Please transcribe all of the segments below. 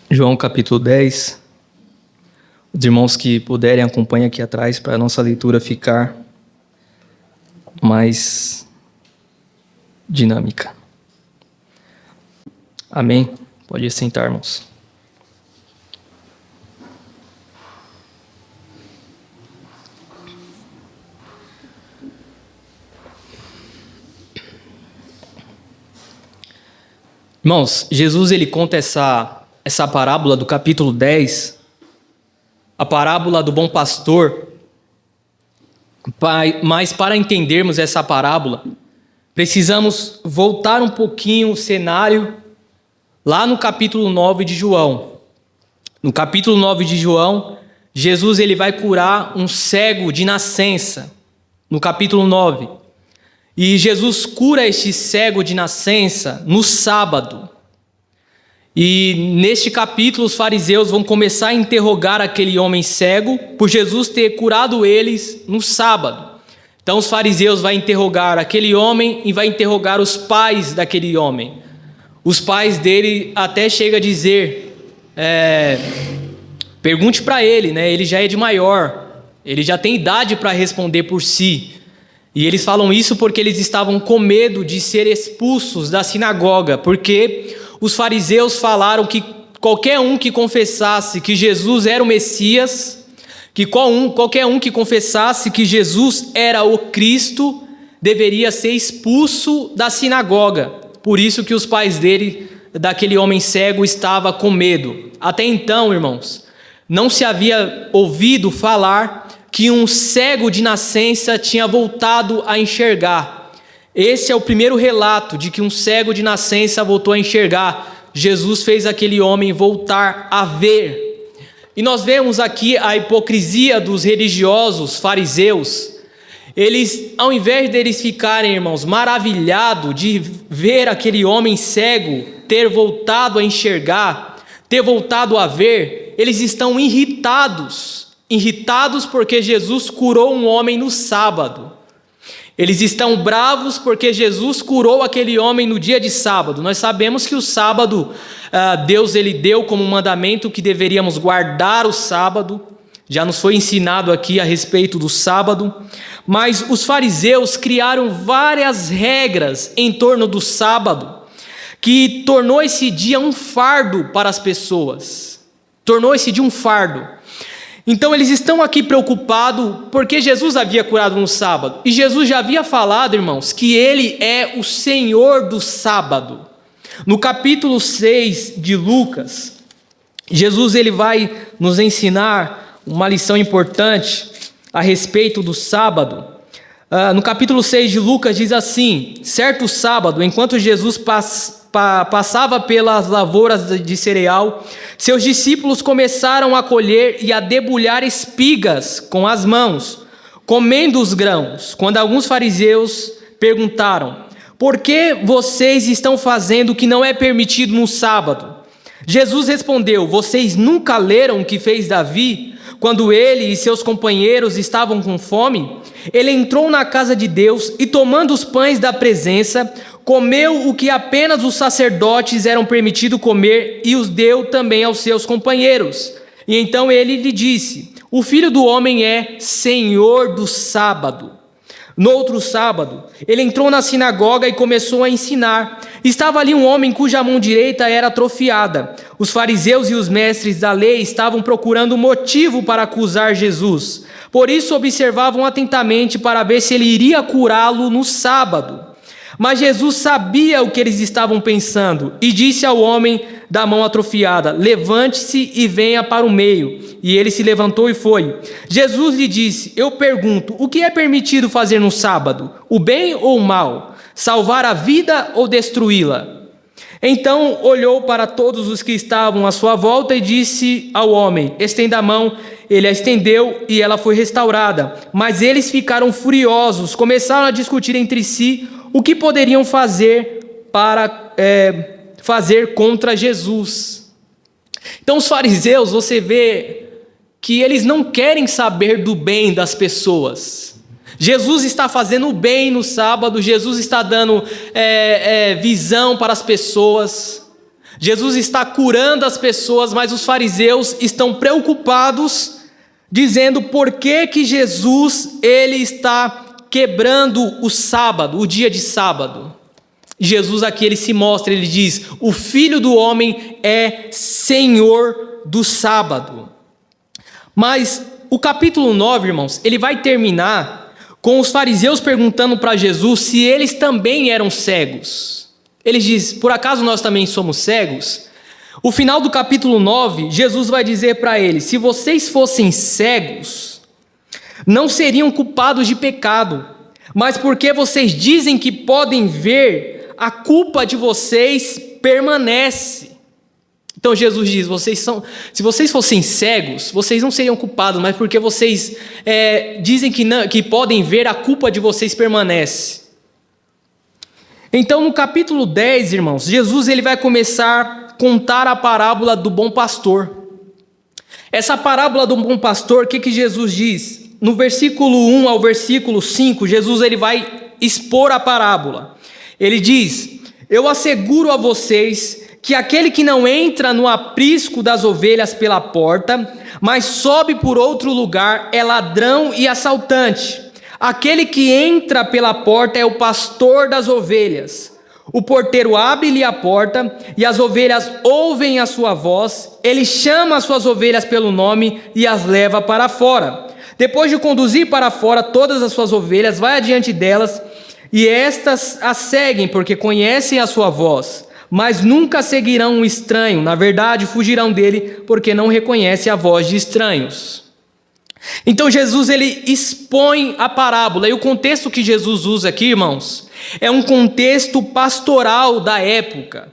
João capítulo 10. Os irmãos que puderem acompanhem aqui atrás para a nossa leitura ficar mais dinâmica. Amém? Pode sentar, irmãos. Irmãos, Jesus ele conta essa parábola do capítulo 10, a parábola do bom pastor. Mas para entendermos essa parábola, precisamos voltar um pouquinho o cenário lá no capítulo 9 de João. No capítulo 9 de João, Jesus ele vai curar um cego de nascença, no capítulo 9. E Jesus cura este cego de nascença no sábado. E neste capítulo os fariseus vão começar a interrogar aquele homem cego por Jesus ter curado eles no sábado. Então os fariseus vão interrogar aquele homem e vai interrogar os pais daquele homem. Os pais dele até chegam a dizer, pergunte para ele, né? Ele já é de maior, ele já tem idade para responder por si. E eles falam isso porque eles estavam com medo de ser expulsos da sinagoga, porque os fariseus falaram que qualquer um que confessasse que Jesus era o Messias, que qualquer um que confessasse que Jesus era o Cristo, deveria ser expulso da sinagoga. Por isso que os pais daquele homem cego, estavam com medo. Até então, irmãos, não se havia ouvido falar que um cego de nascença tinha voltado a enxergar. Esse é o primeiro relato de que um cego de nascença voltou a enxergar. Jesus fez aquele homem voltar a ver. E nós vemos aqui a hipocrisia dos religiosos fariseus. Eles, ao invés deles ficarem, irmãos, maravilhados de ver aquele homem cego ter voltado a enxergar, ter voltado a ver, eles estão irritados porque Jesus curou um homem no sábado. Eles estão bravos porque Jesus curou aquele homem no dia de sábado. Nós sabemos que o sábado, Deus ele deu como mandamento que deveríamos guardar o sábado. Já nos foi ensinado aqui a respeito do sábado. Mas os fariseus criaram várias regras em torno do sábado, que tornou esse dia um fardo para as pessoas. Tornou esse dia um fardo. Então eles estão aqui preocupados porque Jesus havia curado no sábado. E Jesus já havia falado, irmãos, que ele é o Senhor do sábado. No capítulo 6 de Lucas, Jesus ele vai nos ensinar uma lição importante a respeito do sábado. No capítulo 6 de Lucas diz assim: certo sábado, enquanto Jesus passava pelas lavouras de cereal, seus discípulos começaram a colher e a debulhar espigas com as mãos, comendo os grãos. Quando alguns fariseus perguntaram: por que vocês estão fazendo o que não é permitido no sábado? Jesus respondeu: vocês nunca leram o que fez Davi quando ele e seus companheiros estavam com fome? Ele entrou na casa de Deus e, tomando os pães da presença, comeu o que apenas os sacerdotes eram permitidos comer e os deu também aos seus companheiros. E então ele lhe disse: o Filho do Homem é Senhor do sábado. No outro sábado, ele entrou na sinagoga e começou a ensinar. Estava ali um homem cuja mão direita era atrofiada. Os fariseus e os mestres da lei estavam procurando motivo para acusar Jesus. Por isso observavam atentamente para ver se ele iria curá-lo no sábado. Mas Jesus sabia o que eles estavam pensando e disse ao homem da mão atrofiada: levante-se e venha para o meio. E ele se levantou e foi. Jesus lhe disse: eu pergunto, o que é permitido fazer no sábado? O bem ou o mal? Salvar a vida ou destruí-la? Então olhou para todos os que estavam à sua volta e disse ao homem: estenda a mão. Ele a estendeu e ela foi restaurada. Mas eles ficaram furiosos, começaram a discutir entre si o que poderiam fazer para fazer contra Jesus. Então os fariseus, você vê que eles não querem saber do bem das pessoas. Jesus está fazendo o bem no sábado, Jesus está dando visão para as pessoas. Jesus está curando as pessoas, mas os fariseus estão preocupados, dizendo por que Jesus ele está quebrando o sábado, o dia de sábado. Jesus aqui ele se mostra, ele diz: o Filho do Homem é Senhor do sábado. Mas o capítulo 9, irmãos, ele vai terminar com os fariseus perguntando para Jesus se eles também eram cegos. Eles dizem: por acaso nós também somos cegos? O final do capítulo 9, Jesus vai dizer para eles: se vocês fossem cegos, não seriam culpados de pecado, mas porque vocês dizem que podem ver, a culpa de vocês permanece. Então Jesus diz: se vocês fossem cegos, vocês não seriam culpados, mas porque vocês dizem que podem ver, a culpa de vocês permanece. Então no capítulo 10, irmãos, Jesus ele vai começar a contar a parábola do bom pastor. Essa parábola do bom pastor, o que Jesus diz? No versículo 1 ao versículo 5, Jesus ele vai expor a parábola. Ele diz: eu asseguro a vocês que aquele que não entra no aprisco das ovelhas pela porta, mas sobe por outro lugar, é ladrão e assaltante. Aquele que entra pela porta é o pastor das ovelhas. O porteiro abre-lhe a porta, e as ovelhas ouvem a sua voz. Ele chama as suas ovelhas pelo nome e as leva para fora. Depois de conduzir para fora todas as suas ovelhas, vai adiante delas, e estas as seguem, porque conhecem a sua voz. Mas nunca seguirão um estranho, na verdade fugirão dele, porque não reconhecem a voz de estranhos. Então Jesus ele expõe a parábola, e o contexto que Jesus usa aqui, irmãos, é um contexto pastoral da época,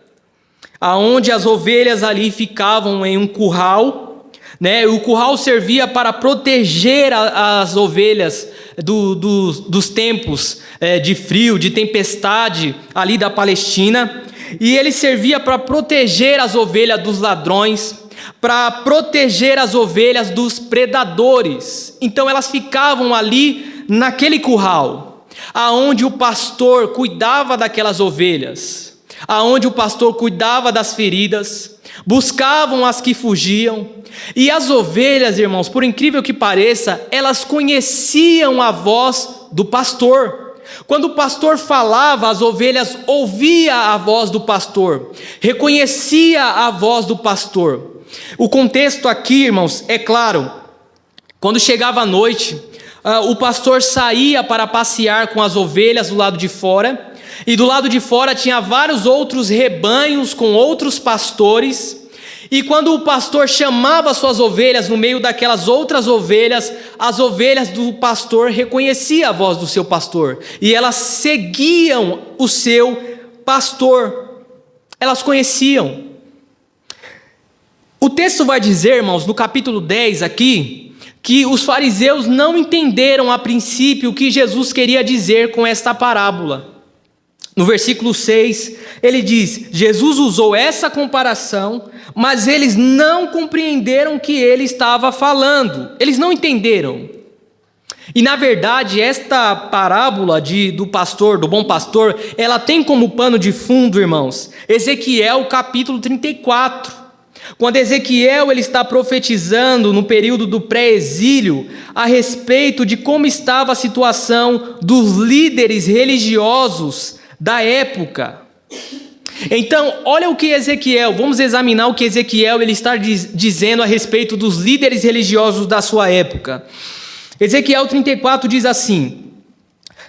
aonde as ovelhas ali ficavam em um curral, né? O curral servia para proteger as ovelhas dos tempos de frio, de tempestade ali da Palestina. E ele servia para proteger as ovelhas dos ladrões, para proteger as ovelhas dos predadores. Então elas ficavam ali naquele curral, aonde o pastor cuidava daquelas ovelhas, aonde o pastor cuidava das feridas, buscavam as que fugiam. E as ovelhas, irmãos, por incrível que pareça, elas conheciam a voz do pastor. Quando o pastor falava, as ovelhas ouviam a voz do pastor, reconhecia a voz do pastor. O contexto aqui, irmãos, é claro, quando chegava a noite, o pastor saía para passear com as ovelhas do lado de fora, e do lado de fora tinha vários outros rebanhos com outros pastores. E quando o pastor chamava suas ovelhas no meio daquelas outras ovelhas, as ovelhas do pastor reconheciam a voz do seu pastor, e elas seguiam o seu pastor, elas conheciam. O texto vai dizer, irmãos, no capítulo 10 aqui, que os fariseus não entenderam a princípio o que Jesus queria dizer com esta parábola. No versículo 6, ele diz: Jesus usou essa comparação, mas eles não compreenderam o que ele estava falando. Eles não entenderam. E na verdade, esta parábola do pastor, do bom pastor, ela tem como pano de fundo, irmãos, Ezequiel capítulo 34. Quando Ezequiel ele está profetizando no período do pré-exílio a respeito de como estava a situação dos líderes religiosos da época. Então, olha o que vamos examinar o que Ezequiel ele está dizendo a respeito dos líderes religiosos da sua época. Ezequiel 34 diz assim: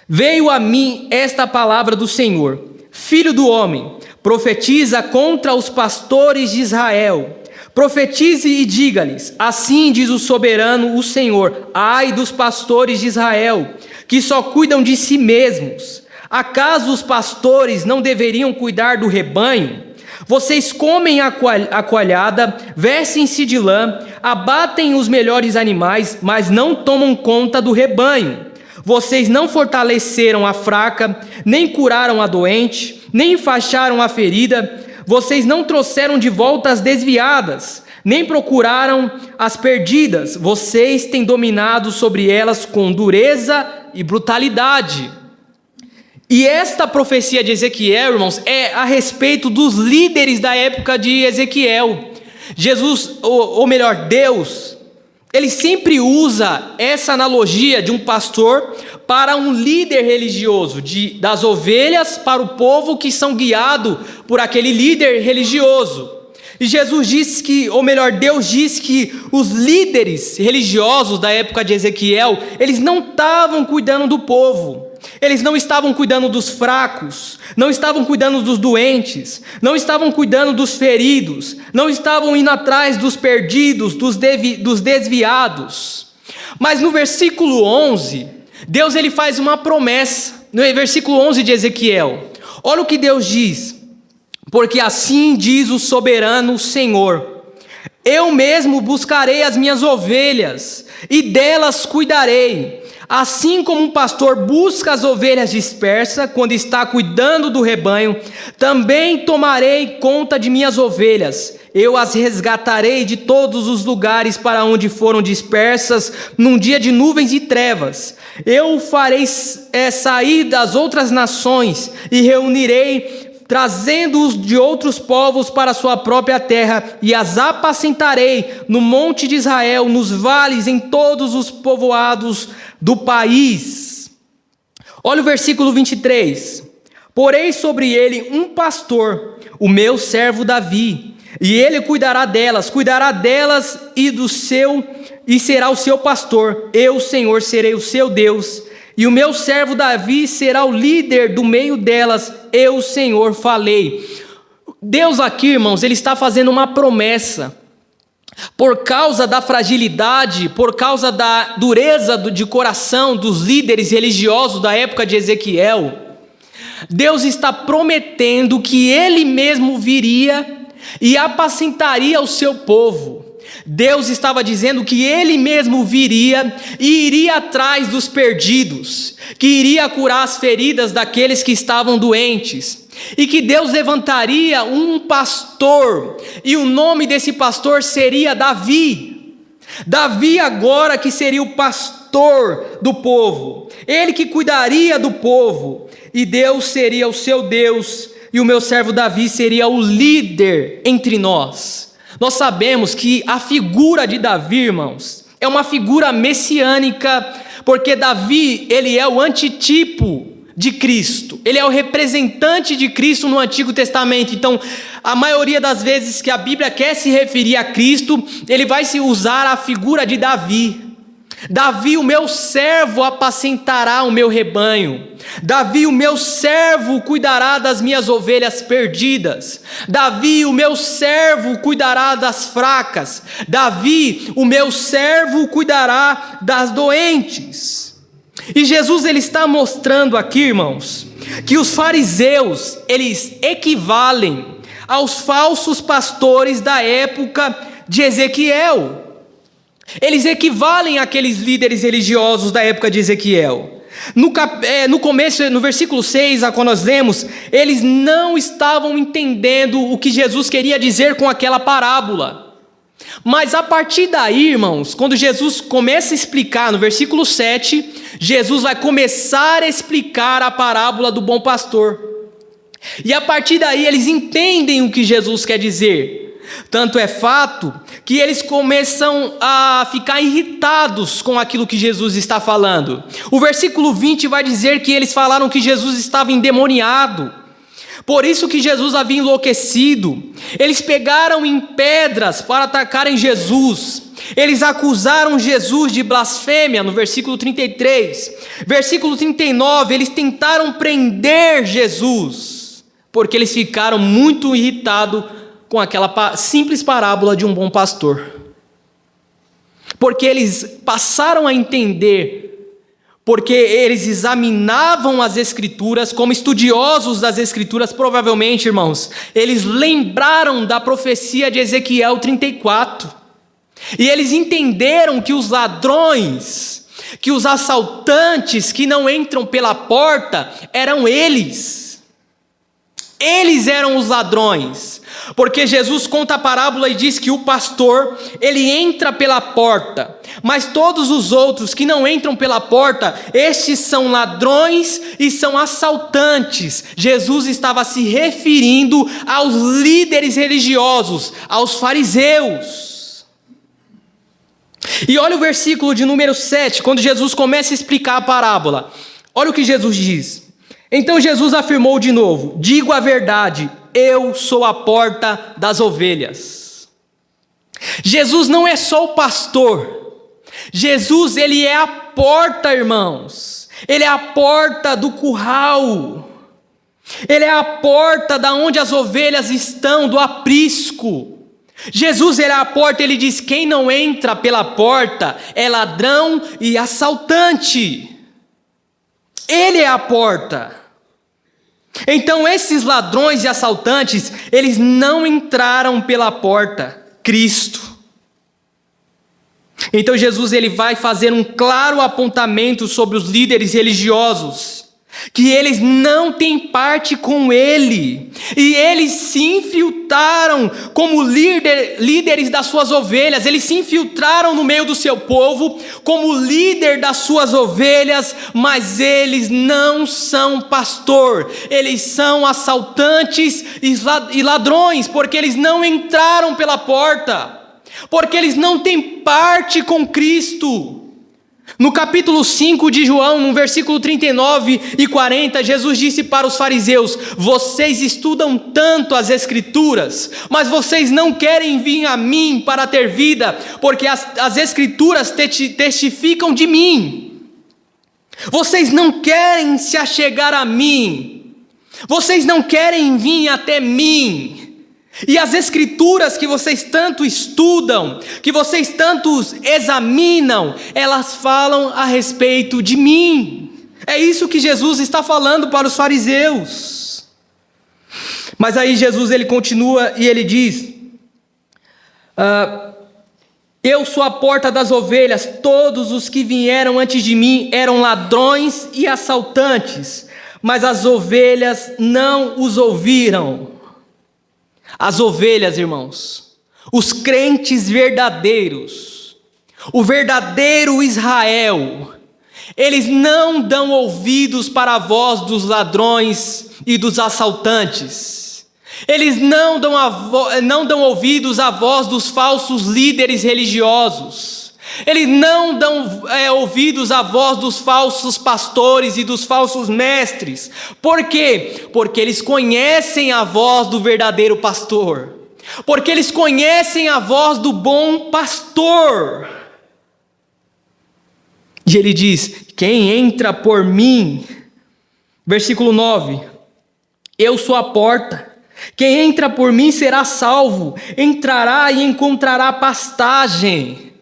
veio a mim esta palavra do Senhor, filho do homem, profetiza contra os pastores de Israel. Profetize e diga-lhes: assim diz o soberano, o Senhor, ai dos pastores de Israel, que só cuidam de si mesmos. Acaso os pastores não deveriam cuidar do rebanho? Vocês comem a coalhada, vestem-se de lã, abatem os melhores animais, mas não tomam conta do rebanho. Vocês não fortaleceram a fraca, nem curaram a doente, nem enfaixaram a ferida. Vocês não trouxeram de volta as desviadas, nem procuraram as perdidas. Vocês têm dominado sobre elas com dureza e brutalidade. E esta profecia de Ezequiel, irmãos, é a respeito dos líderes da época de Ezequiel. Jesus, ou melhor, Deus, ele sempre usa essa analogia de um pastor para um líder religioso, das ovelhas para o povo que são guiados por aquele líder religioso. E Jesus diz que, ou melhor, Deus diz que os líderes religiosos da época de Ezequiel, eles não estavam cuidando do povo, eles não estavam cuidando dos fracos, não estavam cuidando dos doentes, não estavam cuidando dos feridos, não estavam indo atrás dos perdidos, dos desviados. Mas no versículo 11, Deus ele faz uma promessa, no versículo 11 de Ezequiel, olha o que Deus diz: porque assim diz o soberano Senhor, eu mesmo buscarei as minhas ovelhas, e delas cuidarei, assim como um pastor busca as ovelhas dispersas, quando está cuidando do rebanho, também tomarei conta de minhas ovelhas, eu as resgatarei de todos os lugares para onde foram dispersas, num dia de nuvens e trevas, eu farei sair das outras nações, e reunirei, trazendo-os de outros povos para a sua própria terra, e as apacentarei no monte de Israel, nos vales, em todos os povoados do país. Olha o versículo 23. Porei sobre ele um pastor, o meu servo Davi, e ele cuidará delas e será o seu pastor. Eu, Senhor, serei o seu Deus, e o meu servo Davi será o líder do meio delas. Eu, Senhor, falei. Deus aqui, irmãos, ele está fazendo uma promessa. Por causa da fragilidade, por causa da dureza de coração dos líderes religiosos da época de Ezequiel, Deus está prometendo que ele mesmo viria e apacentaria o seu povo. Deus estava dizendo que ele mesmo viria e iria atrás dos perdidos, que iria curar as feridas daqueles que estavam doentes, e que Deus levantaria um pastor, e o nome desse pastor seria Davi. Davi agora que seria o pastor do povo, ele que cuidaria do povo, e Deus seria o seu Deus, e o meu servo Davi seria o líder entre nós. Nós sabemos que a figura de Davi, irmãos, é uma figura messiânica, porque Davi, ele é o antitipo de Cristo, ele é o representante de Cristo no Antigo Testamento. Então, a maioria das vezes que a Bíblia quer se referir a Cristo, ele vai se usar a figura de Davi. Davi, o meu servo, apacentará o meu rebanho. Davi, o meu servo, cuidará das minhas ovelhas perdidas. Davi, o meu servo, cuidará das fracas. Davi, o meu servo, cuidará das doentes. E Jesus ele está mostrando aqui, irmãos, que os fariseus, eles equivalem aos falsos pastores da época de Ezequiel. Eles equivalem àqueles líderes religiosos da época de Ezequiel. No começo, no versículo 6, quando nós lemos, eles não estavam entendendo o que Jesus queria dizer com aquela parábola. Mas a partir daí, irmãos, quando Jesus começa a explicar, no versículo 7, Jesus vai começar a explicar a parábola do bom pastor. E a partir daí eles entendem o que Jesus quer dizer. Tanto é fato que eles começam a ficar irritados com aquilo que Jesus está falando. O versículo 20 vai dizer que eles falaram que Jesus estava endemoniado, por isso que Jesus havia enlouquecido. Eles pegaram em pedras para atacarem Jesus. Eles acusaram Jesus de blasfêmia no versículo 33. Versículo 39, eles tentaram prender Jesus, porque eles ficaram muito irritados com aquela simples parábola de um bom pastor. Porque eles passaram a entender, porque eles examinavam as Escrituras, como estudiosos das Escrituras, provavelmente, irmãos, eles lembraram da profecia de Ezequiel 34, e eles entenderam que os ladrões, que os assaltantes que não entram pela porta, eram eles. Eles eram os ladrões, porque Jesus conta a parábola e diz que o pastor, ele entra pela porta, Mas todos os outros que não entram pela porta, estes são ladrões e são assaltantes. Jesus estava se referindo aos líderes religiosos, aos fariseus. E olha o versículo de número 7, quando Jesus começa a explicar a parábola. Olha o que Jesus diz. Então Jesus afirmou de novo: digo a verdade, eu sou a porta das ovelhas. Jesus não é só o pastor. Jesus, ele é a porta, irmãos. Ele é a porta do curral. Ele é a porta da onde as ovelhas estão, do aprisco. Jesus, ele é a porta, ele diz: quem não entra pela porta é ladrão e assaltante. Ele é a porta. Então esses ladrões e assaltantes, eles não entraram pela porta, Cristo. Então Jesus, ele vai fazer um claro apontamento sobre os líderes religiosos, que eles não têm parte com ele, e eles se infiltraram como líderes das suas ovelhas, eles se infiltraram no meio do seu povo, como líder das suas ovelhas, mas eles não são pastor, eles são assaltantes e ladrões, porque eles não entraram pela porta, porque eles não têm parte com Cristo. No capítulo 5 de João, no versículo 39 e 40, Jesus disse para os fariseus: vocês estudam tanto as Escrituras, mas vocês não querem vir a mim para ter vida, porque as Escrituras testificam de mim. Vocês não querem se achegar a mim, vocês não querem vir até mim. E as Escrituras que vocês tanto estudam, que vocês tanto examinam, elas falam a respeito de mim. É isso que Jesus está falando para os fariseus. Mas aí Jesus, ele continua e ele diz: eu sou a porta das ovelhas, todos os que vieram antes de mim eram ladrões e assaltantes, mas as ovelhas não os ouviram. As ovelhas, irmãos, os crentes verdadeiros, o verdadeiro Israel, eles não dão ouvidos para a voz dos ladrões e dos assaltantes. Eles não dão ouvidos à voz dos falsos líderes religiosos. Eles não dão ouvidos à voz dos falsos pastores e dos falsos mestres. Por quê? Porque eles conhecem a voz do verdadeiro pastor. Porque eles conhecem a voz do bom pastor. E ele diz: quem entra por mim, versículo 9, eu sou a porta. Quem entra por mim será salvo, entrará e encontrará pastagem.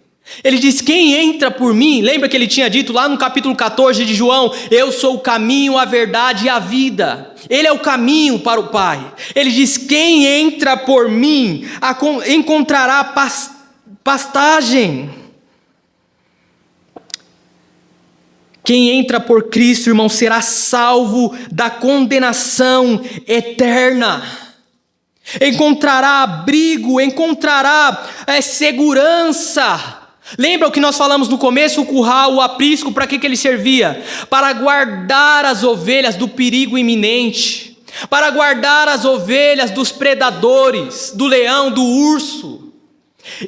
Ele diz: quem entra por mim, lembra que ele tinha dito lá no capítulo 14 de João: eu sou o caminho, a verdade e a vida. Ele é o caminho para o Pai. Ele diz: quem entra por mim encontrará pastagem. Quem entra por Cristo, irmão, será salvo da condenação eterna. Encontrará abrigo, encontrará segurança. Lembra o que nós falamos no começo? O curral, o aprisco, para que ele servia? Para guardar as ovelhas do perigo iminente, para guardar as ovelhas dos predadores, do leão, do urso.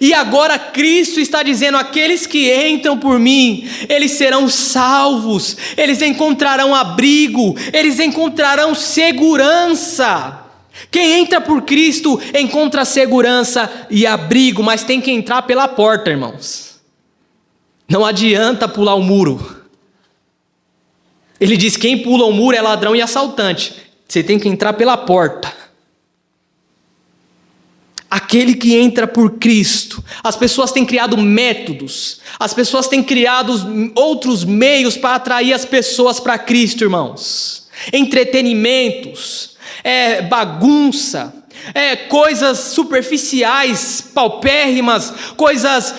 E agora Cristo está dizendo: aqueles que entram por mim, eles serão salvos, eles encontrarão abrigo, eles encontrarão segurança. Quem entra por Cristo encontra segurança e abrigo, mas tem que entrar pela porta, irmãos. Não adianta pular o muro. Ele diz: quem pula o muro é ladrão e assaltante. Você tem que entrar pela porta. Aquele que entra por Cristo. As pessoas têm criado métodos, as pessoas têm criado outros meios para atrair as pessoas para Cristo, irmãos. Entretenimentos, bagunça, coisas superficiais, paupérrimas, coisas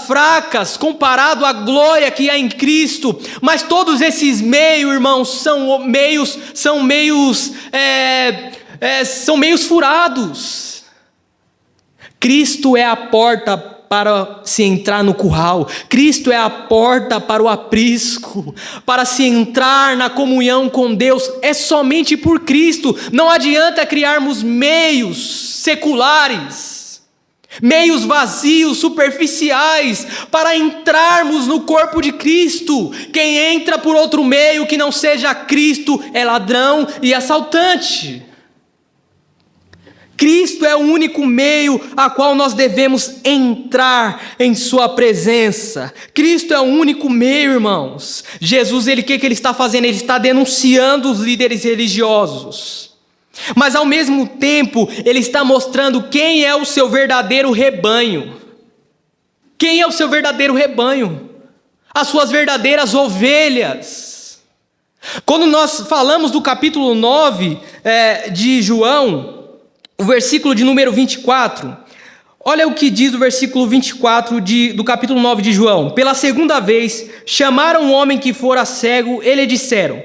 fracas comparado à glória que há em Cristo. Mas todos esses meios, irmãos, são meios furados. Cristo é a porta para se entrar no curral. Cristo é a porta para o aprisco. Para se entrar na comunhão com Deus é somente por Cristo. Não adianta criarmos meios seculares, meios vazios, superficiais, para entrarmos no corpo de Cristo. Quem entra por outro meio que não seja Cristo é ladrão e assaltante. Cristo é o único meio a qual nós devemos entrar em sua presença. Cristo é o único meio, irmãos. Jesus, o que ele está fazendo? Ele está denunciando os líderes religiosos. Mas ao mesmo tempo, ele está mostrando quem é o seu verdadeiro rebanho. Quem é o seu verdadeiro rebanho? As suas verdadeiras ovelhas. Quando nós falamos do capítulo 9 de João, o versículo de número 24, olha o que diz o versículo 24 do capítulo 9 de João. Pela segunda vez, chamaram um homem que fora cego, e lhe disseram: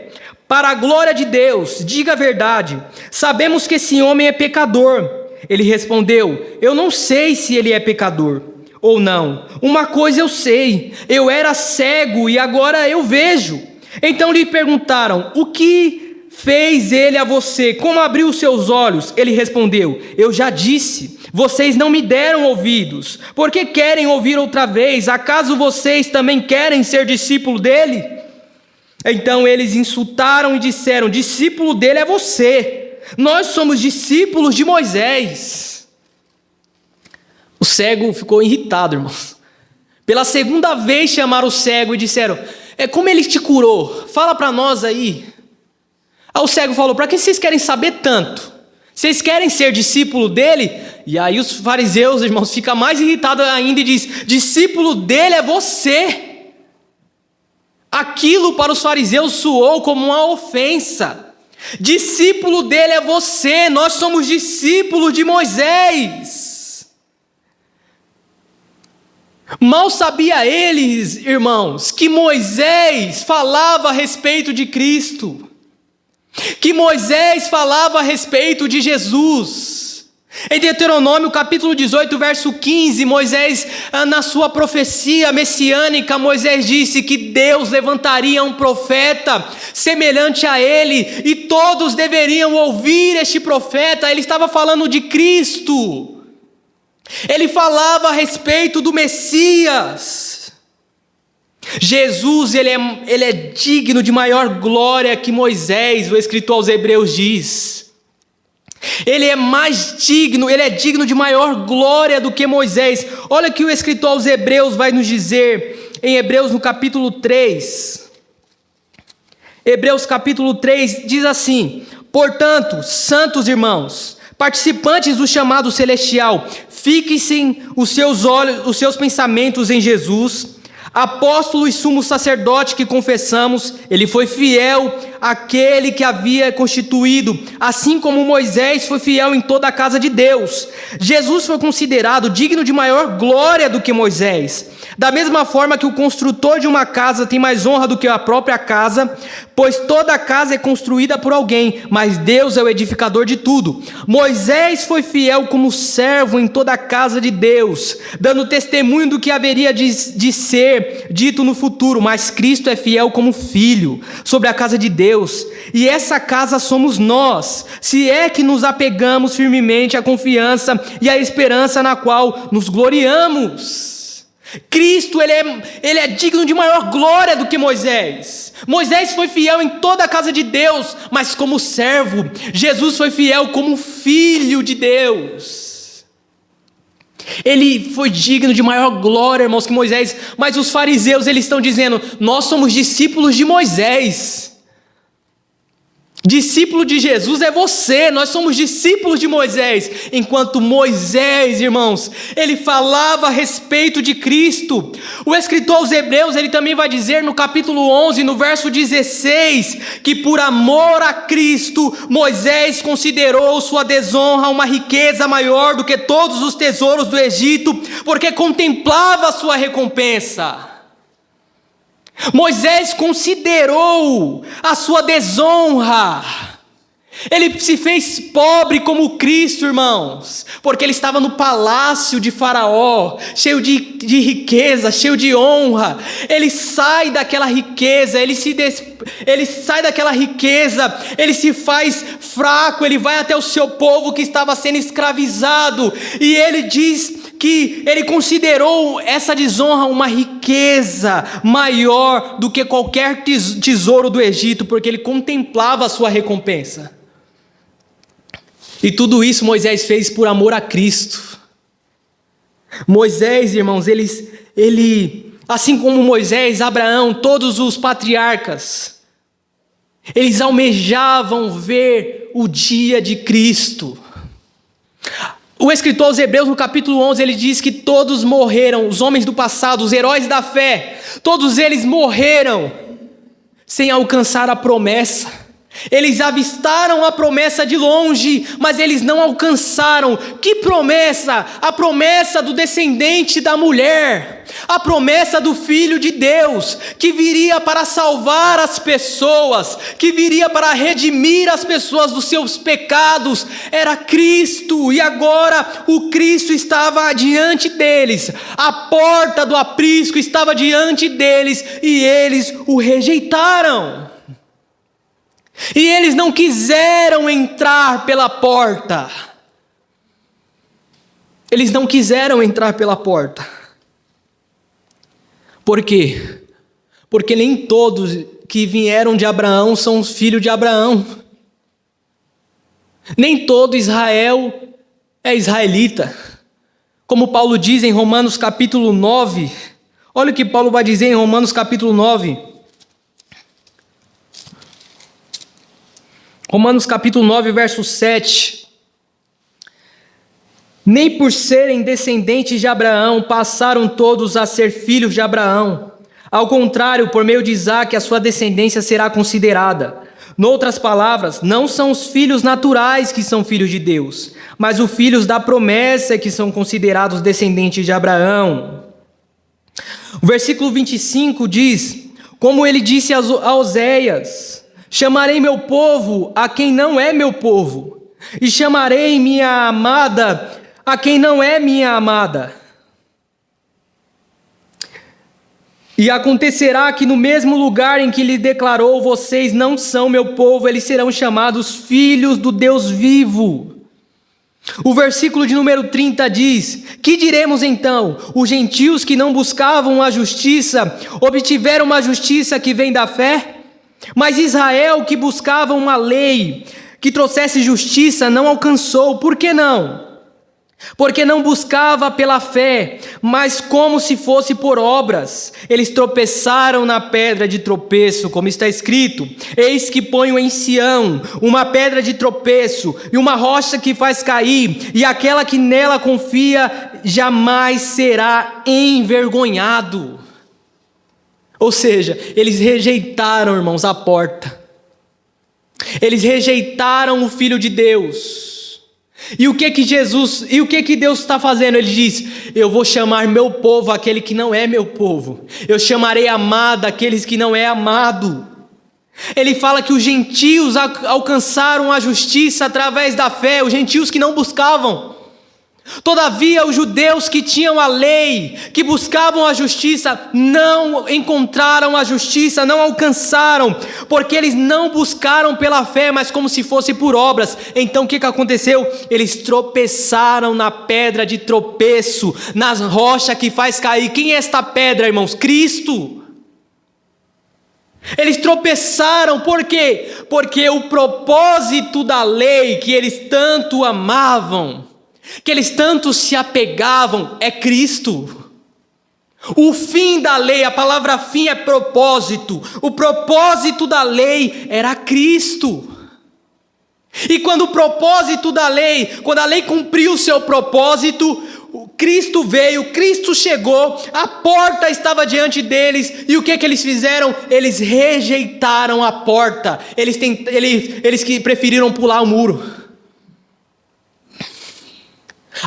para a glória de Deus, diga a verdade, sabemos que esse homem é pecador. Ele respondeu: eu não sei se ele é pecador ou não. Uma coisa eu sei, eu era cego e agora eu vejo. Então lhe perguntaram: o que fez ele a você? Como abriu os seus olhos? Ele respondeu: eu já disse, vocês não me deram ouvidos. Por que querem ouvir outra vez? Acaso vocês também querem ser discípulo dele? Então eles insultaram e disseram: discípulo dele é você. Nós somos discípulos de Moisés. O cego ficou irritado, irmãos. Pela segunda vez chamaram o cego e disseram: como ele te curou? Fala para nós aí. Aí o cego falou: para que vocês querem saber tanto? Vocês querem ser discípulo dele? E aí os fariseus, irmãos, ficam mais irritados ainda e diz: discípulo dele é você. Aquilo para os fariseus soou como uma ofensa. Discípulo dele é você, nós somos discípulos de Moisés. Mal sabia eles, irmãos, que Moisés falava a respeito de Cristo, que Moisés falava a respeito de Jesus. Em Deuteronômio capítulo 18, verso 15, Moisés, na sua profecia messiânica, Moisés disse que Deus levantaria um profeta semelhante a ele, e todos deveriam ouvir este profeta. Ele estava falando de Cristo, ele falava a respeito do Messias. Jesus, ele é digno de maior glória que Moisés, o escritor aos Hebreus diz. Ele é mais digno, ele é digno de maior glória do que Moisés. Olha o que o escritor aos Hebreus vai nos dizer, em Hebreus no capítulo 3. Hebreus capítulo 3 diz assim: portanto, santos irmãos, participantes do chamado celestial, fiquem os seus olhos, os seus pensamentos em Jesus, apóstolo e sumo sacerdote que confessamos. Ele foi fiel àquele que havia constituído, assim como Moisés foi fiel em toda a casa de Deus. Jesus foi considerado digno de maior glória do que Moisés. Da mesma forma que o construtor de uma casa tem mais honra do que a própria casa, pois toda a casa é construída por alguém, mas Deus é o edificador de tudo. Moisés foi fiel como servo em toda a casa de Deus, dando testemunho do que haveria de ser dito no futuro, mas Cristo é fiel como filho sobre a casa de Deus, e essa casa somos nós, se é que nos apegamos firmemente à confiança e à esperança na qual nos gloriamos. Cristo, ele é digno de maior glória do que Moisés. Moisés foi fiel em toda a casa de Deus, mas como servo. Jesus foi fiel como filho de Deus. Ele foi digno de maior glória, irmãos, que Moisés. Mas os fariseus, eles estão dizendo: nós somos discípulos de Moisés. Discípulo de Jesus é você, nós somos discípulos de Moisés. Enquanto Moisés, irmãos, ele falava a respeito de Cristo. O escritor aos Hebreus, ele também vai dizer no capítulo 11, no verso 16, que por amor a Cristo, Moisés considerou sua desonra uma riqueza maior do que todos os tesouros do Egito, porque contemplava a sua recompensa. Moisés considerou a sua desonra, Ele se fez pobre como Cristo, irmãos, porque ele estava no palácio de Faraó, cheio de riqueza, cheio de honra. Ele sai daquela riqueza, ele sai daquela riqueza, ele se faz fraco, ele vai até o seu povo que estava sendo escravizado, e ele diz que ele considerou essa desonra uma riqueza maior do que qualquer tesouro do Egito, porque ele contemplava a sua recompensa. E tudo isso Moisés fez por amor a Cristo. Moisés, irmãos, ele, assim como Moisés, Abraão, todos os patriarcas, eles almejavam ver o dia de Cristo. O escritor aos Hebreus, no capítulo 11, ele diz que todos morreram, os homens do passado, os heróis da fé, todos eles morreram sem alcançar a promessa. Eles avistaram a promessa de longe, mas eles não alcançaram. Que promessa? A promessa do descendente da mulher, a promessa do Filho de Deus, que viria para salvar as pessoas, que viria para redimir as pessoas dos seus pecados. Era Cristo, e agora o Cristo estava diante deles, a porta do aprisco estava diante deles, e eles o rejeitaram. E eles não quiseram entrar pela porta. Eles não quiseram entrar pela porta. Por quê? Porque nem todos que vieram de Abraão são os filhos de Abraão. Nem todo Israel é israelita. Como Paulo diz em Romanos capítulo 9. Olha o que Paulo vai dizer em Romanos capítulo 9. Romanos capítulo 9, verso 7. Nem por serem descendentes de Abraão passaram todos a ser filhos de Abraão. Ao contrário, por meio de Isaque, a sua descendência será considerada. Noutras palavras, não são os filhos naturais que são filhos de Deus, mas os filhos da promessa que são considerados descendentes de Abraão. O versículo 25 diz, como ele disse a Oséias: chamarei meu povo a quem não é meu povo, e chamarei minha amada a quem não é minha amada. E acontecerá que no mesmo lugar em que lhe declarou, vocês não são meu povo, eles serão chamados filhos do Deus vivo. O versículo de número 30 diz: que diremos então? Os gentios que não buscavam a justiça, obtiveram uma justiça que vem da fé? Mas Israel, que buscava uma lei que trouxesse justiça, não alcançou. Por que não? Porque não buscava pela fé, mas como se fosse por obras. Eles tropeçaram na pedra de tropeço, como está escrito: eis que ponho em Sião uma pedra de tropeço e uma rocha que faz cair, e aquela que nela confia jamais será envergonhado. Ou seja, eles rejeitaram, irmãos, a porta. Eles rejeitaram o Filho de Deus. E o que que Deus está fazendo? Ele diz: eu vou chamar meu povo aquele que não é meu povo. Eu chamarei amado aqueles que não é amado. Ele fala que os gentios alcançaram a justiça através da fé, os gentios que não buscavam. Todavia, os judeus que tinham a lei, que buscavam a justiça, não encontraram a justiça, não alcançaram, porque eles não buscaram pela fé, mas como se fosse por obras. Então o que aconteceu? Eles tropeçaram na pedra de tropeço, na rocha que faz cair. Quem é esta pedra, irmãos? Cristo. Eles tropeçaram, por quê? Porque o propósito da lei que eles tanto amavam, que eles tanto se apegavam, é Cristo. O fim da lei, a palavra fim é propósito. O propósito da lei era Cristo. E quando o propósito da lei, quando a lei cumpriu o seu propósito, Cristo veio, Cristo chegou, a porta estava diante deles, e o que eles fizeram? Eles rejeitaram a porta, eles que preferiram pular o muro.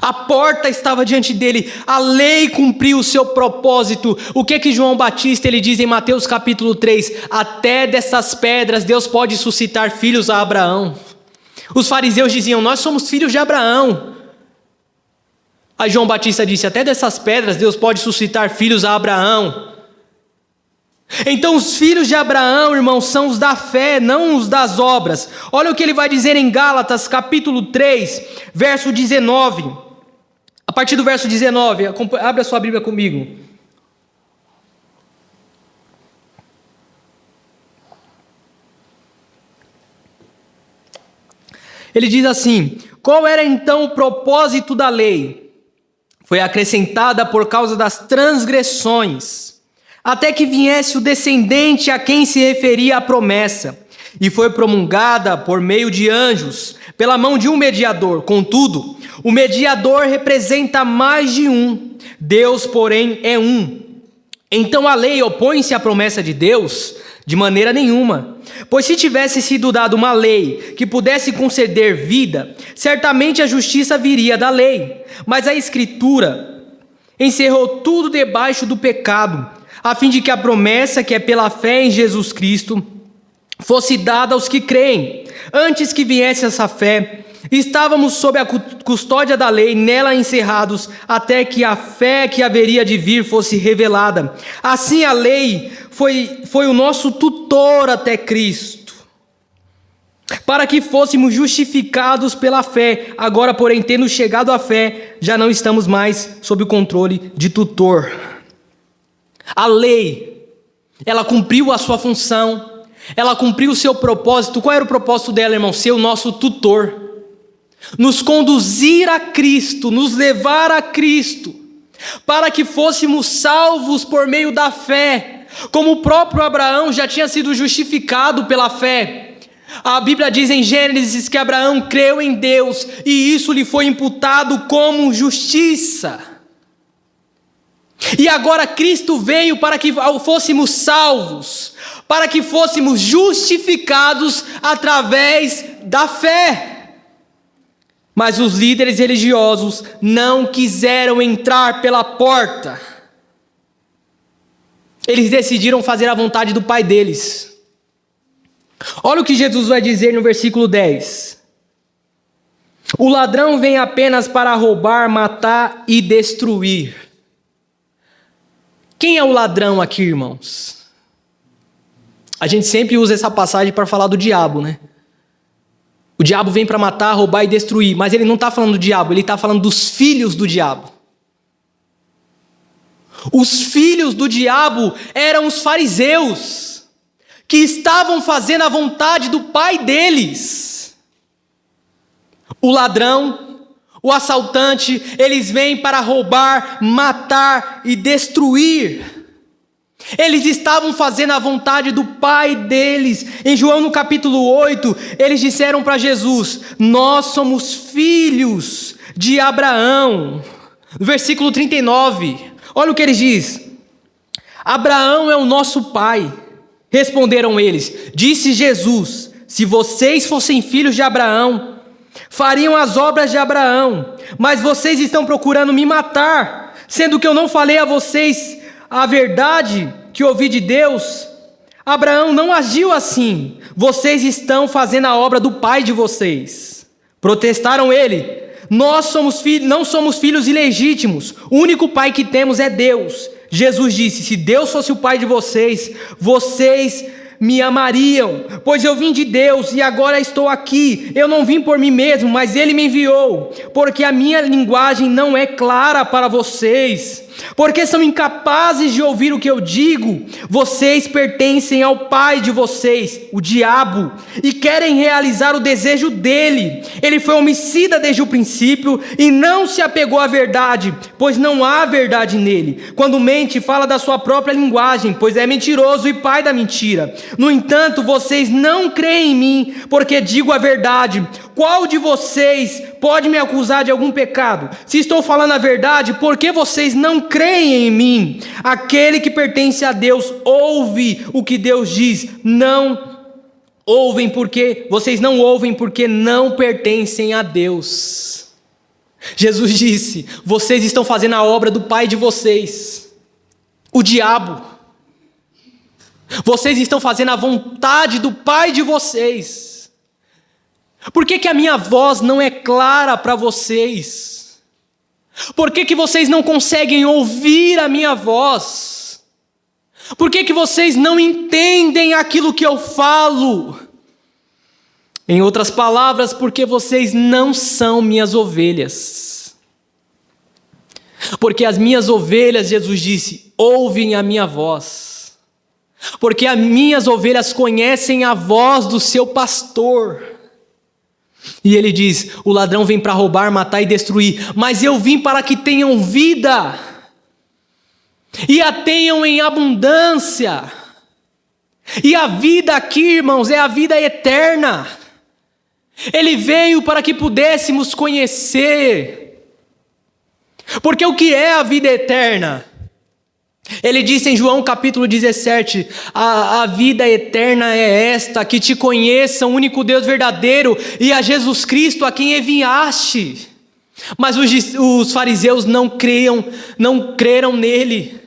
A porta estava diante dele, a lei cumpriu o seu propósito. O que João Batista ele diz em Mateus capítulo 3? Até dessas pedras Deus pode suscitar filhos a Abraão. Os fariseus diziam: nós somos filhos de Abraão. Aí João Batista disse: até dessas pedras Deus pode suscitar filhos a Abraão. Então os filhos de Abraão, irmãos, são os da fé, não os das obras. Olha o que ele vai dizer em Gálatas capítulo 3, verso 19. A partir do verso 19, abre a sua Bíblia comigo. Ele diz assim: qual era então o propósito da lei? Foi acrescentada por causa das transgressões, até que viesse o descendente a quem se referia a promessa, e foi promulgada por meio de anjos, pela mão de um mediador. Contudo, o mediador representa mais de um, Deus, porém, é um. Então a lei opõe-se à promessa de Deus? De maneira nenhuma. Pois se tivesse sido dada uma lei que pudesse conceder vida, certamente a justiça viria da lei. Mas a Escritura encerrou tudo debaixo do pecado, a fim de que a promessa, que é pela fé em Jesus Cristo, fosse dada aos que creem. Antes que viesse essa fé, estávamos sob a custódia da lei, nela encerrados, até que a fé que haveria de vir fosse revelada. Assim a lei foi o nosso tutor até Cristo, para que fôssemos justificados pela fé. Agora, porém, tendo chegado à fé, já não estamos mais sob o controle de tutor. A lei, ela cumpriu a sua função, ela cumpriu o seu propósito. Qual era o propósito dela, irmão? Ser o nosso tutor, nos conduzir a Cristo, nos levar a Cristo, para que fôssemos salvos por meio da fé, como o próprio Abraão já tinha sido justificado pela fé. A Bíblia diz em Gênesis que Abraão creu em Deus e isso lhe foi imputado como justiça. E agora Cristo veio para que fôssemos salvos, para que fôssemos justificados através da fé. Mas os líderes religiosos não quiseram entrar pela porta. Eles decidiram fazer a vontade do pai deles. Olha o que Jesus vai dizer no versículo 10. O ladrão vem apenas para roubar, matar e destruir. Quem é o ladrão aqui, irmãos? A gente sempre usa essa passagem para falar do diabo, né? O diabo vem para matar, roubar e destruir, mas ele não está falando do diabo, ele está falando dos filhos do diabo. Os filhos do diabo eram os fariseus, que estavam fazendo a vontade do pai deles. O ladrão, o assaltante, eles vêm para roubar, matar e destruir. Eles estavam fazendo a vontade do pai deles. Em João no capítulo 8, eles disseram para Jesus: nós somos filhos de Abraão. No versículo 39, olha o que eles dizem: Abraão é o nosso pai. Responderam eles. Disse Jesus: se vocês fossem filhos de Abraão, fariam as obras de Abraão, mas vocês estão procurando me matar, sendo que eu não falei a vocês a verdade que ouvi de Deus. Abraão não agiu assim, vocês estão fazendo a obra do pai de vocês. Protestaram ele: nós não somos filhos ilegítimos, o único pai que temos é Deus. Jesus disse: se Deus fosse o pai de vocês, vocês me amariam, pois eu vim de Deus e agora estou aqui. Eu não vim por mim mesmo, mas Ele me enviou, porque a minha linguagem não é clara para vocês, porque são incapazes de ouvir o que eu digo. Vocês pertencem ao pai de vocês, o diabo, e querem realizar o desejo dele. Ele foi homicida desde o princípio e não se apegou à verdade, pois não há verdade nele. Quando mente, fala da sua própria linguagem, pois é mentiroso e pai da mentira. No entanto, vocês não creem em mim, porque digo a verdade. Qual de vocês pode me acusar de algum pecado? Se estou falando a verdade, por que vocês não creem em mim? Aquele que pertence a Deus ouve o que Deus diz. Vocês não ouvem porque não pertencem a Deus. Jesus disse: vocês estão fazendo a obra do pai de vocês, o diabo. Vocês estão fazendo a vontade do pai de vocês. Por que que a minha voz não é clara para vocês? Por que que vocês não conseguem ouvir a minha voz? Por que que vocês não entendem aquilo que eu falo? Em outras palavras, porque vocês não são minhas ovelhas. Porque as minhas ovelhas, Jesus disse, ouvem a minha voz. Porque as minhas ovelhas conhecem a voz do seu pastor. E ele diz, o ladrão vem para roubar, matar e destruir, mas eu vim para que tenham vida, e a tenham em abundância. E a vida aqui, irmãos, é a vida eterna. Ele veio para que pudéssemos conhecer. Porque o que é a vida eterna? Ele disse em João capítulo 17, a vida eterna é esta, que te conheça o único Deus verdadeiro e a Jesus Cristo a quem enviaste. Mas os fariseus não creram nele.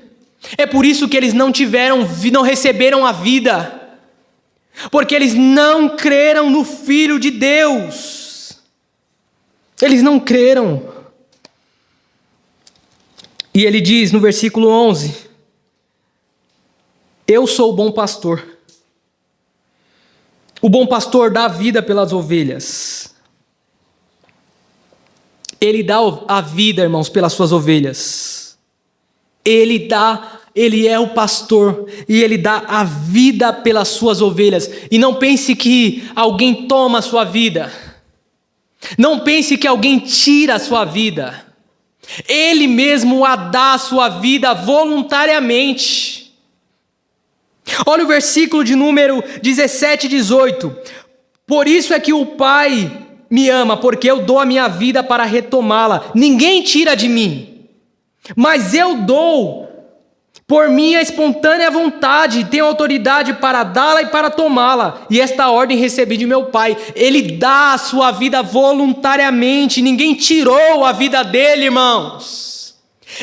É por isso que eles não receberam a vida. Porque eles não creram no Filho de Deus. Eles não creram. E ele diz no versículo 11: eu sou o bom pastor. O bom pastor dá a vida pelas ovelhas. Ele dá a vida, irmãos, pelas suas ovelhas. Ele é o pastor e ele dá a vida pelas suas ovelhas. E não pense que alguém toma a sua vida. Não pense que alguém tira a sua vida. Ele mesmo a dá a sua vida voluntariamente. Olha o versículo de número 17 e 18. Por isso é que o Pai me ama, porque eu dou a minha vida para retomá-la. Ninguém tira de mim, mas eu dou por minha espontânea vontade. Tenho autoridade para dá-la e para tomá-la. E esta ordem recebi de meu Pai. Ele dá a sua vida voluntariamente. Ninguém tirou a vida dele, irmãos.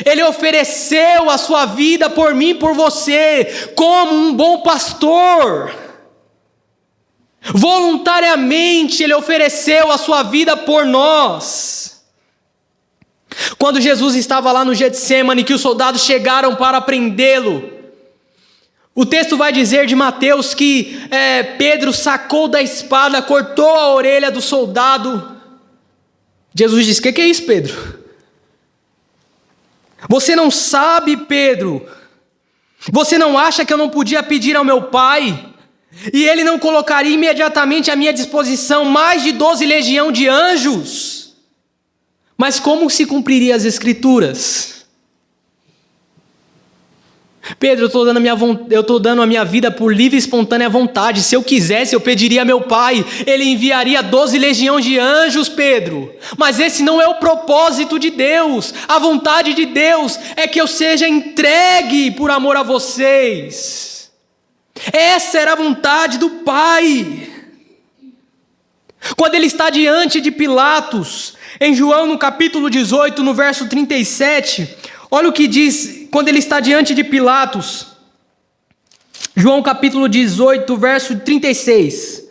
Ele ofereceu a sua vida por mim e por você, como um bom pastor. Voluntariamente ele ofereceu a sua vida por nós. Quando Jesus estava lá no Getsêmani, que os soldados chegaram para prendê-lo, o texto vai dizer de Mateus que Pedro sacou da espada, cortou a orelha do soldado. Jesus disse: que é isso, Pedro? Você não sabe, Pedro? Você não acha que eu não podia pedir ao meu Pai e ele não colocaria imediatamente à minha disposição mais de 12 legiões de anjos? Mas como se cumpriria as Escrituras? Pedro, eu estou dando a minha vida por livre e espontânea vontade. Se eu quisesse, eu pediria a meu Pai, ele enviaria 12 legiões de anjos, Pedro. Mas esse não é o propósito de Deus. A vontade de Deus é que eu seja entregue por amor a vocês. Essa era a vontade do Pai. Quando ele está diante de Pilatos, em João no capítulo 18, no verso 37, olha o que diz quando ele está diante de Pilatos. João capítulo 18, verso 36.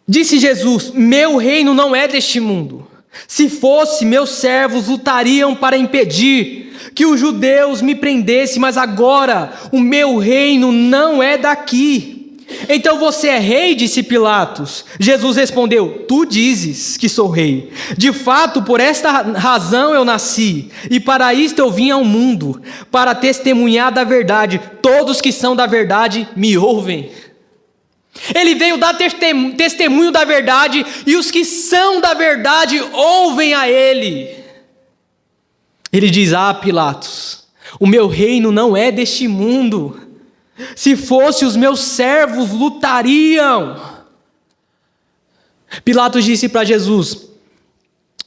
Disse Jesus: meu reino não é deste mundo. Se fosse, meus servos lutariam para impedir que os judeus me prendessem, mas agora o meu reino não é daqui. Então você é rei, disse Pilatos. Jesus respondeu: tu dizes que sou rei. De fato, por esta razão eu nasci, e para isto eu vim ao mundo, para testemunhar da verdade. Todos que são da verdade me ouvem. Ele veio dar testemunho da verdade, e os que são da verdade ouvem a ele. Ele diz: ah, Pilatos, o meu reino não é deste mundo. Se fosse, os meus servos lutariam. Pilatos disse para Jesus: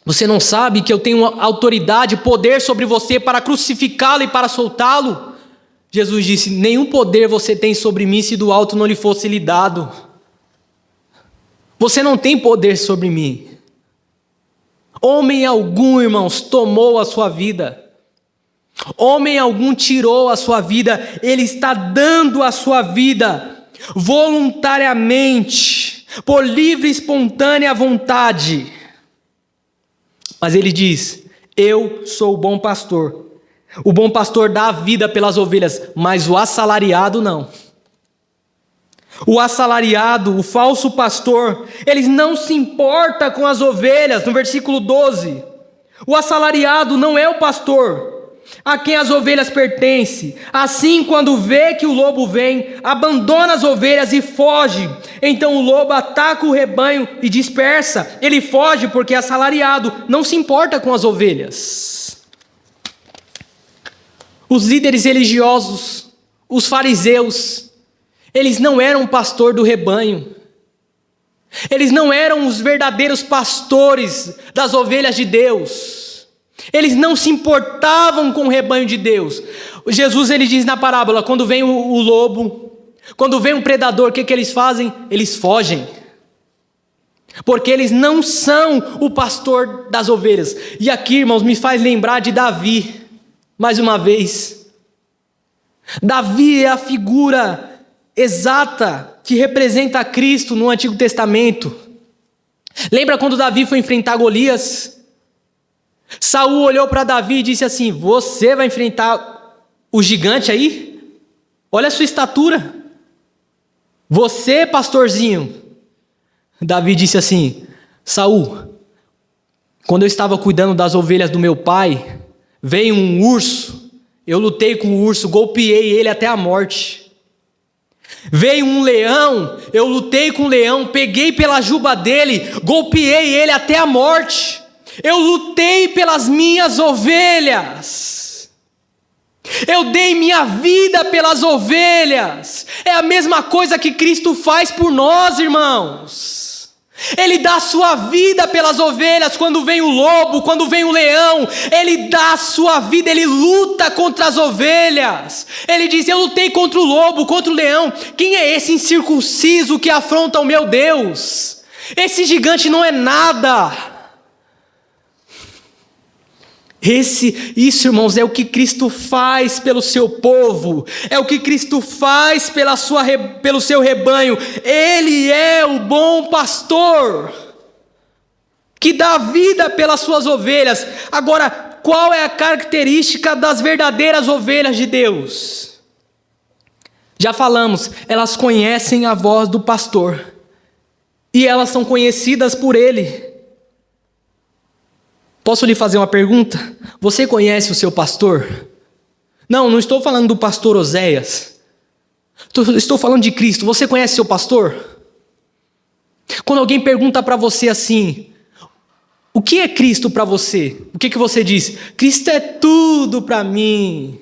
você não sabe que eu tenho autoridade, poder sobre você para crucificá-lo e para soltá-lo? Jesus disse: nenhum poder você tem sobre mim se do alto não lhe fosse lhe dado. Você não tem poder sobre mim. Homem algum, irmãos, tomou a sua vida. Homem algum tirou a sua vida. Ele está dando a sua vida voluntariamente. por livre e espontânea vontade. Mas ele diz: eu sou o bom pastor. O bom pastor dá a vida pelas ovelhas, mas o assalariado não. O assalariado, o falso pastor, ele não se importa com as ovelhas. No versículo 12, o assalariado não é o pastor a quem as ovelhas pertencem. Assim, quando vê que o lobo vem, abandona as ovelhas e foge. Então o lobo ataca o rebanho e dispersa. Ele foge porque é assalariado, não se importa com as ovelhas. Os líderes religiosos, os fariseus, eles não eram pastor do rebanho. Eles não eram os verdadeiros pastores das ovelhas de Deus. Eles não se importavam com o rebanho de Deus. Jesus, ele diz na parábola, quando vem o lobo, quando vem um predador, o que eles fazem? Eles fogem. Porque eles não são o pastor das ovelhas. E aqui, irmãos, me faz lembrar de Davi, mais uma vez. Davi é a figura exata que representa a Cristo no Antigo Testamento. Lembra quando Davi foi enfrentar Golias? Saul olhou para Davi e disse assim: você vai enfrentar o gigante aí? Olha a sua estatura. Você, pastorzinho. Davi disse assim: Saul, quando eu estava cuidando das ovelhas do meu pai, veio um urso, eu lutei com o urso, golpeei ele até a morte. Veio um leão, eu lutei com o leão, peguei pela juba dele, golpeei ele até a morte. Eu lutei pelas minhas ovelhas. Eu dei minha vida pelas ovelhas. É a mesma coisa que Cristo faz por nós, irmãos. Ele dá a sua vida pelas ovelhas. Quando vem o lobo, quando vem o leão, ele dá a sua vida, ele luta contra as ovelhas. Ele diz: eu lutei contra o lobo, contra o leão. Quem é esse incircunciso que afronta o meu Deus? Esse gigante não é nada. Isso, irmãos, é o que Cristo faz pelo seu povo, é o que Cristo faz pelo seu rebanho. Ele é o bom pastor, que dá vida pelas suas ovelhas. Agora, qual é a característica das verdadeiras ovelhas de Deus? Já falamos, elas conhecem a voz do pastor, e elas são conhecidas por ele. Posso lhe fazer uma pergunta? Você conhece o seu pastor? Não estou falando do pastor Oséias. Estou falando de Cristo. Você conhece seu pastor? Quando alguém pergunta para você assim: o que é Cristo para você? O que você diz? Cristo é tudo para mim.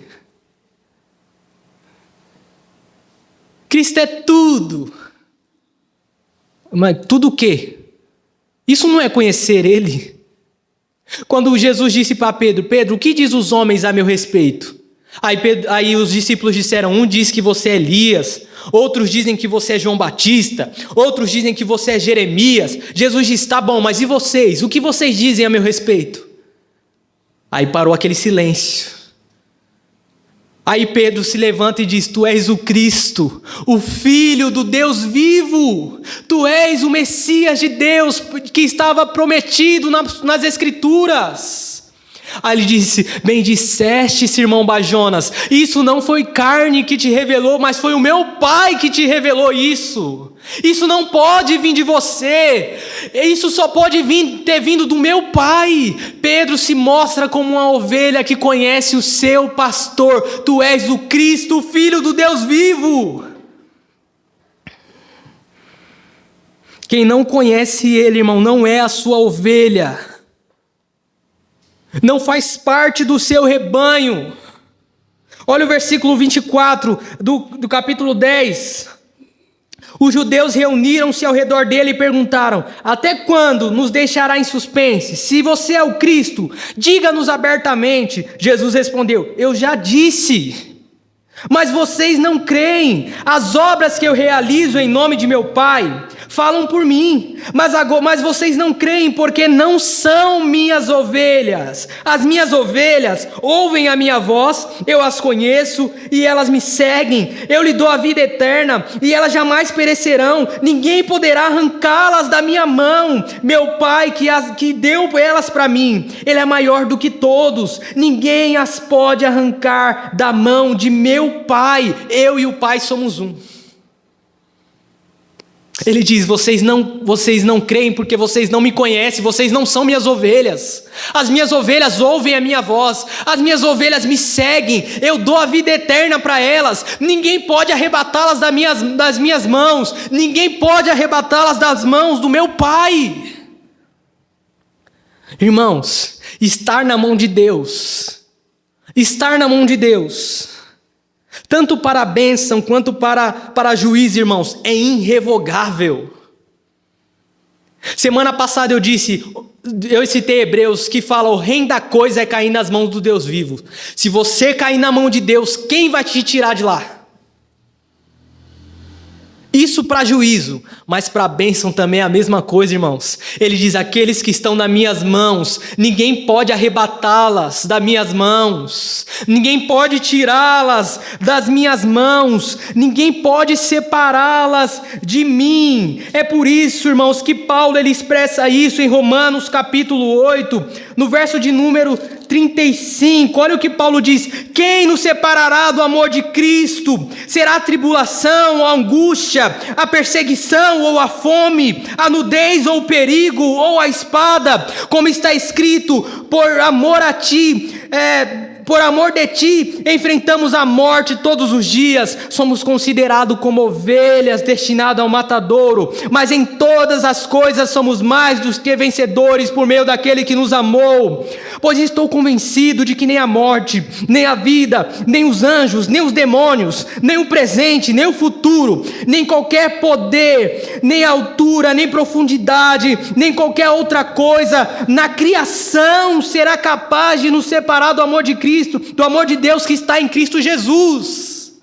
Cristo é tudo. Mas tudo o quê? Isso não é conhecer Ele. Quando Jesus disse para Pedro: Pedro, o que diz os homens a meu respeito? Aí os discípulos disseram: um diz que você é Elias, outros dizem que você é João Batista, outros dizem que você é Jeremias. Jesus disse: tá bom, mas e vocês? O que vocês dizem a meu respeito? Aí parou aquele silêncio. Aí Pedro se levanta e diz: tu és o Cristo, o Filho do Deus vivo. Tu és o Messias de Deus que estava prometido nas Escrituras. Aí ele disse: bem disseste, irmão Bajonas, isso não foi carne que te revelou, mas foi o meu Pai que te revelou isso. Isso não pode vir de você, isso só pode ter vindo do meu Pai. Pedro se mostra como uma ovelha que conhece o seu pastor. Tu és o Cristo, o Filho do Deus vivo. Quem não conhece Ele, irmão, não é a sua ovelha, não faz parte do seu rebanho. Olha o versículo 24 do capítulo 10. Os judeus reuniram-se ao redor dele e perguntaram: até quando nos deixará em suspense? Se você é o Cristo, diga-nos abertamente. Jesus respondeu: eu já disse, mas vocês não creem. As obras que eu realizo em nome de meu Pai falam por mim, mas vocês não creem porque não são minhas ovelhas. As minhas ovelhas ouvem a minha voz, eu as conheço e elas me seguem. Eu lhe dou a vida eterna e elas jamais perecerão. Ninguém poderá arrancá-las da minha mão. Meu Pai que deu elas para mim, Ele é maior do que todos. Ninguém as pode arrancar da mão de meu Pai. Eu e o Pai somos um. Ele diz: vocês não creem porque vocês não me conhecem, vocês não são minhas ovelhas. As minhas ovelhas ouvem a minha voz, as minhas ovelhas me seguem, eu dou a vida eterna para elas. Ninguém pode arrebatá-las das minhas mãos, ninguém pode arrebatá-las das mãos do meu Pai. Irmãos, estar na mão de Deus, tanto para a bênção quanto para juízo, irmãos, é irrevogável. Semana passada eu citei Hebreus, que fala: o reino da coisa é cair nas mãos do Deus vivo. Se você cair na mão de Deus, quem vai te tirar de lá? Isso para juízo, mas para a bênção também é a mesma coisa, irmãos. Ele diz: aqueles que estão nas minhas mãos, ninguém pode arrebatá-las das minhas mãos, ninguém pode tirá-las das minhas mãos, ninguém pode separá-las de mim. É por isso, irmãos, que Paulo ele expressa isso em Romanos capítulo 8, no verso de número 35, olha o que Paulo diz: quem nos separará do amor de Cristo? Será a tribulação, ou a angústia, a perseguição ou a fome, a nudez ou o perigo ou a espada? Como está escrito: por amor de ti, enfrentamos a morte todos os dias, somos considerados como ovelhas destinadas ao matadouro, mas em todas as coisas somos mais do que vencedores por meio daquele que nos amou. Pois estou convencido de que nem a morte, nem a vida, nem os anjos, nem os demônios, nem o presente, nem o futuro, nem qualquer poder, nem altura, nem profundidade, nem qualquer outra coisa na criação será capaz de nos separar do amor de Cristo, do amor de Deus que está em Cristo Jesus.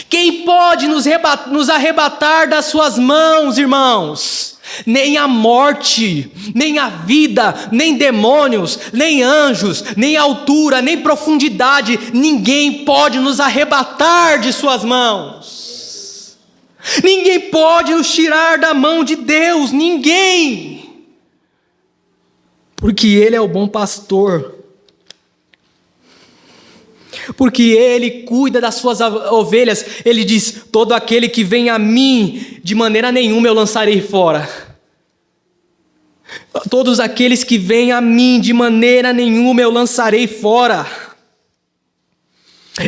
Quem pode nos arrebatar das suas mãos, irmãos? Nem a morte, nem a vida, nem demônios, nem anjos, nem altura, nem profundidade, ninguém pode nos arrebatar de suas mãos. Ninguém pode nos tirar da mão de Deus, ninguém. Porque Ele é o bom pastor. Porque Ele cuida das suas ovelhas. Ele diz: todo aquele que vem a mim, de maneira nenhuma eu lançarei fora. Todos aqueles que vêm a mim, de maneira nenhuma eu lançarei fora.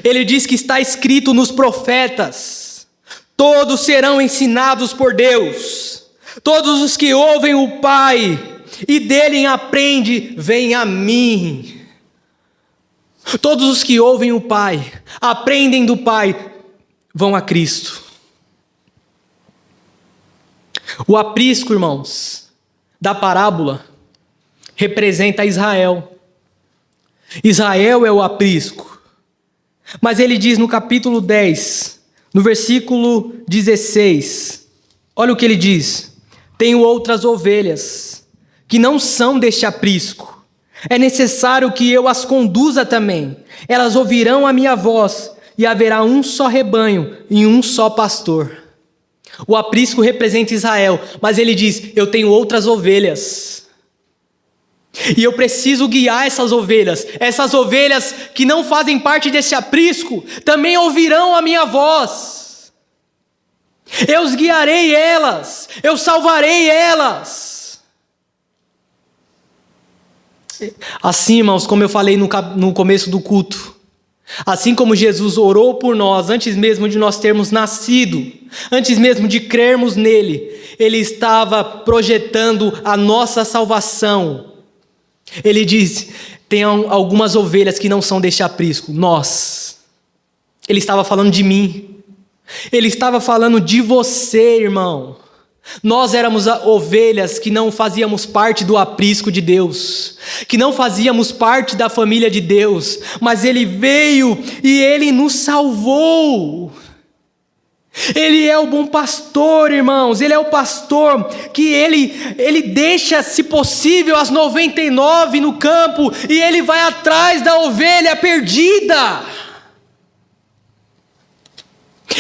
Ele diz que está escrito nos profetas: todos serão ensinados por Deus. Todos os que ouvem o Pai e dele aprendem, vêm a mim. Todos os que ouvem o Pai, aprendem do Pai, vão a Cristo. O aprisco, irmãos, da parábola, representa Israel. Israel é o aprisco. Mas ele diz no capítulo 10, no versículo 16, olha o que ele diz: tenho outras ovelhas, que não são deste aprisco. É necessário que eu as conduza também. Elas ouvirão a minha voz, e haverá um só rebanho e um só pastor. O aprisco representa Israel, mas ele diz: eu tenho outras ovelhas. E eu preciso guiar essas ovelhas. Essas ovelhas que não fazem parte desse aprisco, também ouvirão a minha voz. Eu os guiarei elas, eu salvarei elas. Assim, irmãos, como eu falei no começo do culto, assim como Jesus orou por nós antes mesmo de nós termos nascido, antes mesmo de crermos nele, ele estava projetando a nossa salvação. Ele diz: tem algumas ovelhas que não são deste aprisco, nós. Ele estava falando de mim, ele estava falando de você, irmão. Nós éramos ovelhas que não fazíamos parte do aprisco de Deus, que não fazíamos parte da família de Deus, mas Ele veio e Ele nos salvou. Ele é o bom pastor, irmãos. Ele é o pastor que ele deixa, se possível, as 99 no campo e ele vai atrás da ovelha perdida.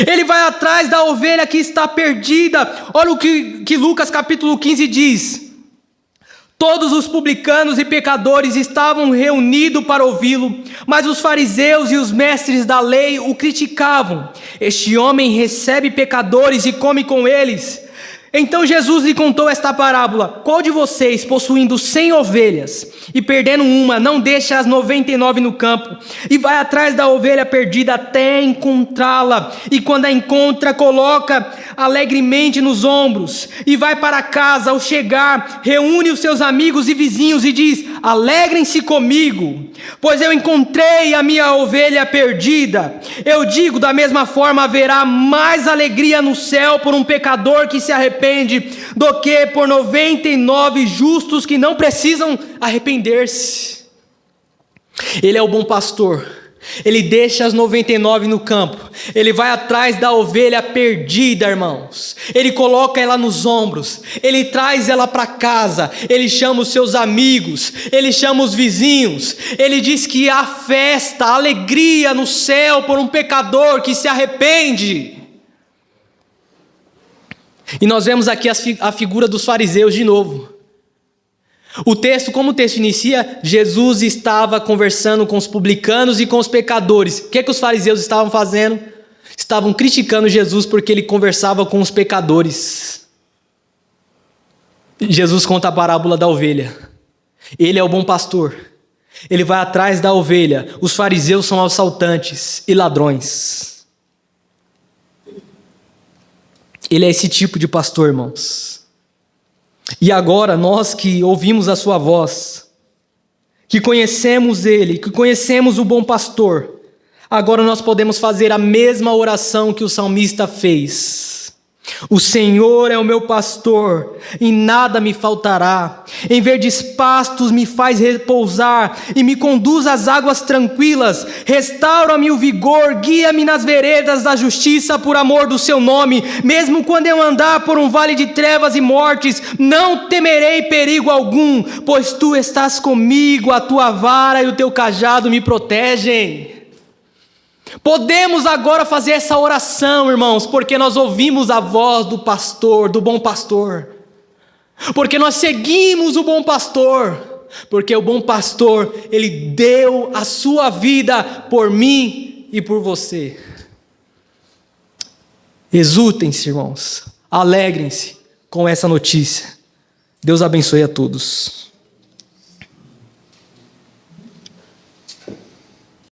Ele vai atrás da ovelha que está perdida. Olha o que Lucas capítulo 15 diz. Todos os publicanos e pecadores estavam reunidos para ouvi-lo, mas os fariseus e os mestres da lei o criticavam. Este homem recebe pecadores e come com eles. Então Jesus lhe contou esta parábola: qual de vocês, possuindo 100 ovelhas e perdendo uma, não deixa as 99 no campo e vai atrás da ovelha perdida até encontrá-la, e quando a encontra, coloca alegremente nos ombros e vai para casa? Ao chegar, reúne os seus amigos e vizinhos e diz: alegrem-se comigo, pois eu encontrei a minha ovelha perdida. Eu digo, da mesma forma haverá mais alegria no céu por um pecador que se arrepende do que por 99 justos que não precisam arrepender-se. Ele é o bom pastor. Ele deixa as 99 no campo. Ele vai atrás da ovelha perdida, irmãos. Ele coloca ela nos ombros. Ele traz ela para casa. Ele chama os seus amigos. Ele chama os vizinhos. Ele diz que há festa, alegria no céu por um pecador que se arrepende. E nós vemos aqui a figura dos fariseus de novo. O texto, como o texto inicia, Jesus estava conversando com os publicanos e com os pecadores. O que os fariseus estavam fazendo? Estavam criticando Jesus porque ele conversava com os pecadores. Jesus conta a parábola da ovelha. Ele é o bom pastor. Ele vai atrás da ovelha. Os fariseus são assaltantes e ladrões. Ele é esse tipo de pastor, irmãos. E agora, nós que ouvimos a sua voz, que conhecemos ele, que conhecemos o bom pastor, agora nós podemos fazer a mesma oração que o salmista fez. O Senhor é o meu pastor, e nada me faltará. Em verdes pastos me faz repousar, e me conduz às águas tranquilas. Restaura-me o vigor, guia-me nas veredas da justiça por amor do seu nome. Mesmo quando eu andar por um vale de trevas e mortes, não temerei perigo algum, pois tu estás comigo, a tua vara e o teu cajado me protegem. Podemos agora fazer essa oração, irmãos, porque nós ouvimos a voz do pastor, do bom pastor, porque nós seguimos o bom pastor, porque o bom pastor, ele deu a sua vida por mim e por você. Exultem-se, irmãos, alegrem-se com essa notícia. Deus abençoe a todos.